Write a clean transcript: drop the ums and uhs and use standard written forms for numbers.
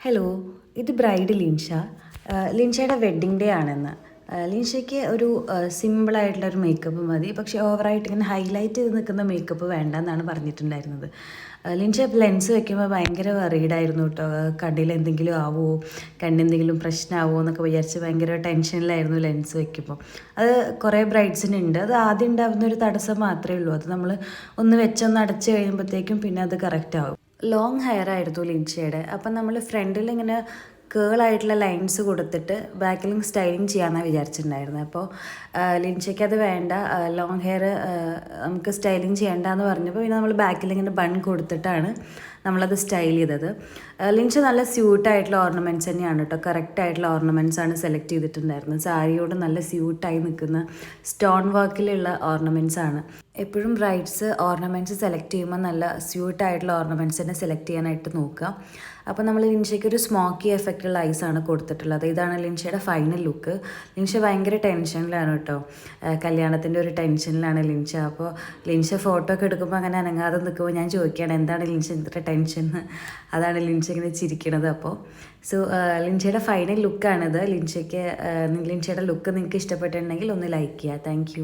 Hello, ഇത് bride Linsha. ലിൻഷയുടെ wedding day ആണെന്ന്. ലിൻഷയ്ക്ക് ഒരു സിമ്പിളായിട്ടുള്ളൊരു മേക്കപ്പ് മതി, പക്ഷേ ഓവറായിട്ട് ഇങ്ങനെ ഹൈലൈറ്റ് ചെയ്ത് നിൽക്കുന്ന മേക്കപ്പ് വേണ്ട എന്നാണ് പറഞ്ഞിട്ടുണ്ടായിരുന്നത്. ലിൻഷ ലെൻസ് വെക്കുമ്പോൾ ഭയങ്കര വറീഡായിരുന്നു കേട്ടോ. കണ്ണിൽ എന്തെങ്കിലും ആവുമോ, കണ്ണെന്തെങ്കിലും പ്രശ്നമാവുമോ എന്നൊക്കെ വിചാരിച്ച് ഭയങ്കര ടെൻഷനിലായിരുന്നു ലെൻസ് വെക്കുമ്പോൾ. അത് കുറേ ബ്രൈഡ്സിനുണ്ട്. അത് ആദ്യം ഉണ്ടാകുന്ന ഒരു തടസ്സം മാത്രമേ ഉള്ളൂ. അത് നമ്മൾ ഒന്ന് വെച്ചൊന്ന് അടച്ച് കഴിയുമ്പോഴത്തേക്കും പിന്നെ അത് കറക്റ്റ് ആവും. ലോങ് ഹെയർ ആയിരുന്നു ലിൻഷയുടെ. അപ്പം നമ്മൾ ഫ്രണ്ടിൽ ഇങ്ങനെ കേളായിട്ടുള്ള ലൈൻസ് കൊടുത്തിട്ട് ബാക്കിലും സ്റ്റൈലിങ് ചെയ്യാമെന്നാണ് വിചാരിച്ചിട്ടുണ്ടായിരുന്നത്. അപ്പോൾ ലിൻഷയ്ക്ക് അത് വേണ്ട, ലോങ് ഹെയർ നമുക്ക് സ്റ്റൈലിങ് ചെയ്യേണ്ടെന്ന് പറഞ്ഞപ്പോൾ പിന്നെ നമ്മൾ ബാക്കിൽ ഇങ്ങനെ ബൺ കൊടുത്തിട്ടാണ് നമ്മളത് സ്റ്റൈൽ ചെയ്തത്. ലിൻഷ നല്ല സ്യൂട്ടായിട്ടുള്ള ഓർണമെൻറ്റ്സ് തന്നെയാണ് കേട്ടോ. കറക്റ്റായിട്ടുള്ള ഓർണമെൻറ്റ്സ് ആണ് സെലക്ട് ചെയ്തിട്ടുണ്ടായിരുന്നത്. സാരിയോട് നല്ല സ്യൂട്ടായി നിൽക്കുന്ന സ്റ്റോൺ വർക്കിലുള്ള ഓർണമെൻറ്റ്സ് ആണ്. എപ്പോഴും ബ്രൈഡ്സ് ഓർണമെൻറ്റ്സ് സെലക്ട് ചെയ്യുമ്പോൾ നല്ല സ്യൂട്ടായിട്ടുള്ള ഓർണമെൻറ്റ്സ് തന്നെ സെലക്ട് ചെയ്യാനായിട്ട് നോക്കുക. അപ്പോൾ നമ്മൾ ലിൻഷയ്ക്ക് ഒരു സ്മോക്കി എഫക്റ്റുള്ള ഐസാണ് കൊടുത്തിട്ടുള്ളത്. ഇതാണ് ലിൻഷയുടെ ഫൈനൽ ലുക്ക്. ലിൻഷ ഭയങ്കര ടെൻഷനിലാണ് കേട്ടോ. കല്യാണത്തിൻ്റെ ഒരു ടെൻഷനിലാണ് ലിൻഷ. അപ്പോൾ ലിൻഷ ഫോട്ടോ ഒക്കെ എടുക്കുമ്പോൾ അങ്ങനെ അനങ്ങാതെ നിൽക്കുമ്പോൾ ഞാൻ ചോദിക്കുകയാണ് എന്താണ് ലിൻഷ ഇത്ര ടെൻഷൻ. അതാണ് ലിൻഷ ഇങ്ങനെ ചിരിക്കണത്. അപ്പോൾ ലിൻഷയുടെ ഫൈനൽ ലുക്കാണിത്. ലിൻഷയുടെ ലുക്ക് നിങ്ങൾക്ക് ഇഷ്ടപ്പെട്ടിട്ടുണ്ടെങ്കിൽ ഒന്ന് ലൈക്ക് ചെയ്യുക. താങ്ക്